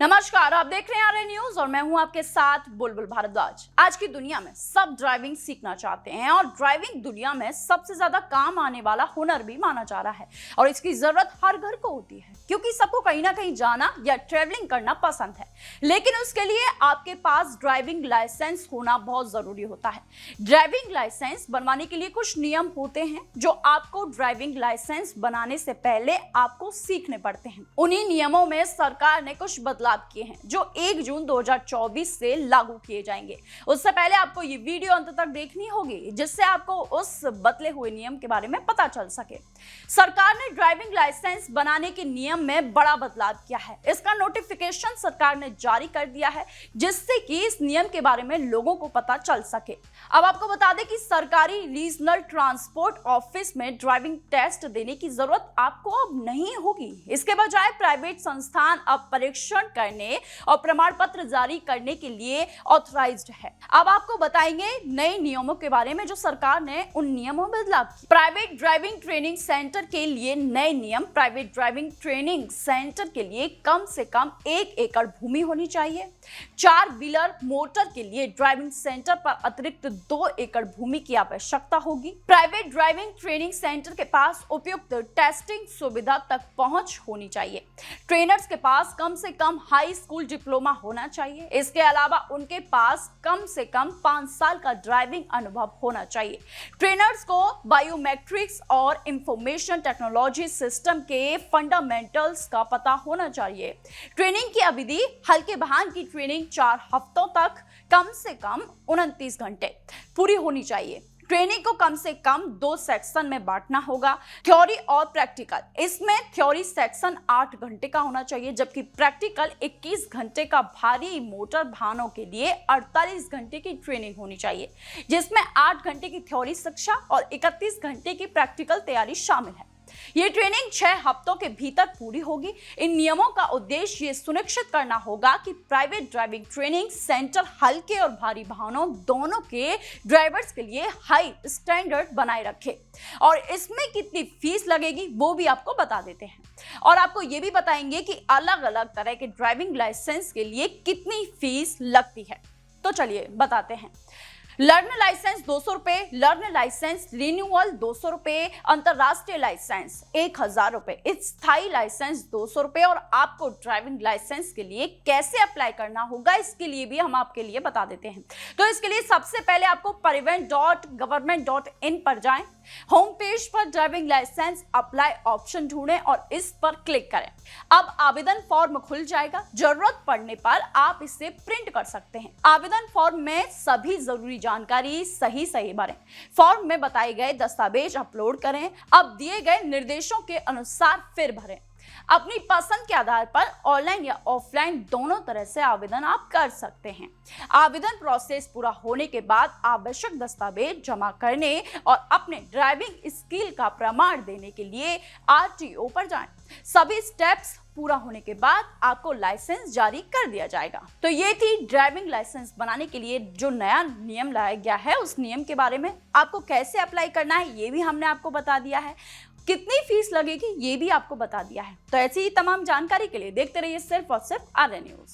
नमस्कार, आप देख रहे हैं आर्य न्यूज और मैं हूं आपके साथ बुलबुल भारद्वाज। आज की दुनिया में सब ड्राइविंग सीखना चाहते हैं और ड्राइविंग दुनिया में सबसे ज्यादा काम आने वाला हुनर भी माना जा रहा है और इसकी जरूरत हर घर को होती है क्योंकि सबको कहीं ना कहीं जाना या ट्रेवलिंग करना पसंद है, लेकिन उसके लिए आपके पास ड्राइविंग लाइसेंस होना बहुत जरूरी होता है। ड्राइविंग लाइसेंस बनवाने के लिए कुछ नियम होते हैं जो आपको ड्राइविंग लाइसेंस बनाने से पहले आपको सीखने पड़ते हैं। उन्हीं नियमों में सरकार ने कुछ बदलाव किए हैं जो 1 जून 2024 से लागू किए जाएंगे। उससे पहले आपको ये वीडियो अंत तक देखनी होगी जिससे आपको उस बदले हुए नियम के बारे में पता चल सके। सरकार ने ड्राइविंग लाइसेंस बनाने के नियम में बड़ा बदलाव किया है। इसका नोटिफिकेशन सरकार ने जारी कर दिया है जिससे कि इस नियम के बारे में लोगों को पता चल सके। अब आपको बता दें कि सरकारी रीजनल ट्रांसपोर्ट ऑफिस में ड्राइविंग टेस्ट देने की जरूरत आपको अब नहीं होगी। इसके बजाय प्राइवेट संस्थान अब परीक्षण करने और प्रमाण पत्र जारी करने के लिए ऑथराइज्ड है। अब आपको बताएंगे नए नियमों के बारे में जो सरकार ने उन नियमों में बदलाव किया। प्राइवेट ड्राइविंग ट्रेनिंग सेंटर के लिए नए नियम। प्राइवेट ड्राइविंग ट्रेनिंग सेंटर के लिए कम से कम 1 एकड़ भूमि होनी चाहिए। 4 व्हीलर मोटर के लिए ड्राइविंग सेंटर पर अतिरिक्त 2 एकड़ भूमि की आवश्यकता होगी। प्राइवेट ड्राइविंग ट्रेनिंग सेंटर के पास उपयुक्त टेस्टिंग सुविधा तक पहुंच होनी चाहिए। ट्रेनर्स के पास कम से कम हाई स्कूल डिप्लोमा होना चाहिए। इसके अलावा उनके पास कम से कम 5 साल का ड्राइविंग अनुभव होना चाहिए। ट्रेनर्स को बायोमेट्रिक्स और इंफॉर्मेशन टेक्नोलॉजी सिस्टम के फंडामेंटल्स का पता होना चाहिए। ट्रेनिंग की अवधि हल्के वाहन की ट्रेनिंग 4 हफ्तों तक कम से कम 29 घंटे पूरी होनी चाहिए। ट्रेनिंग को कम से कम 2 सेक्शन में बांटना होगा, थ्योरी और प्रैक्टिकल। इसमें थ्योरी सेक्शन 8 घंटे का होना चाहिए जबकि प्रैक्टिकल 21 घंटे का। भारी मोटर वाहनों के लिए 48 घंटे की ट्रेनिंग होनी चाहिए जिसमें 8 घंटे की थ्योरी शिक्षा और 31 घंटे की प्रैक्टिकल तैयारी शामिल है। ये ट्रेनिंग 6 हफ्तों के भीतर पूरी होगी। इन नियमों का उद्देश्य ये सुनिश्चित करना होगा कि प्राइवेट ड्राइविंग ट्रेनिंग सेंटर हल्के और भारी वाहनों दोनों के ड्राइवर्स के लिए हाई स्टैंडर्ड बनाए रखे। और इसमें कितनी फीस लगेगी वो भी आपको बता देते हैं और आपको ये भी बताएंगे कि अलग अलग तरह के ड्राइविंग लाइसेंस के लिए कितनी फीस लगती है। तो चलिए बताते हैं। लर्नर लाइसेंस 200 रुपए, लर्नर लाइसेंस रिन्यूअल 200 रुपए, अंतरराष्ट्रीय लाइसेंस 1000 रुपए, स्थायी लाइसेंस 200 रुपए। और आपको ड्राइविंग लाइसेंस के लिए कैसे अप्लाई करना होगा इसके लिए भी हम आपके लिए बता देते हैं। तो इसके लिए सबसे पहले आपको परिवहन.गवर्नमेंट.इन पर जाएं। होम पेज पर ड्राइविंग लाइसेंस अप्लाई ऑप्शन ढूंढें और इस पर क्लिक करें। अब आवेदन फॉर्म खुल जाएगा। जरूरत पड़ने पर आप इसे प्रिंट कर सकते हैं। आवेदन फॉर्म में सभी जरूरी जानकारी सही भरें। फॉर्म में बताए गए दस्तावेज अपलोड करें। अब दिए गए निर्देशों के अनुसार फिर भरें। अपनी पसंद के आधार पर ऑनलाइन या ऑफलाइन दोनों तरह से आवेदन आप कर सकते हैं। आवेदन प्रोसेस पूरा होने के बाद आवश्यक दस्तावेज जमा करने और अपने ड्राइविंग स्किल का प्रमाण देने के लिए आरटीओ पर जाएं। सभी स्टेप्स पूरा होने के बाद आपको लाइसेंस जारी कर दिया जाएगा। तो ये थी ड्राइविंग लाइसेंस बनाने के लिए जो नया नियम लाया गया है। उस नियम के बारे में आपको कैसे अप्लाई करना है ये भी हमने आपको बता दिया है। कितनी फीस लगेगी ये भी आपको बता दिया है। तो ऐसी ही तमाम जानकारी के लिए देखते रहिए सिर्फ और सिर्फ आर्य न्यूज।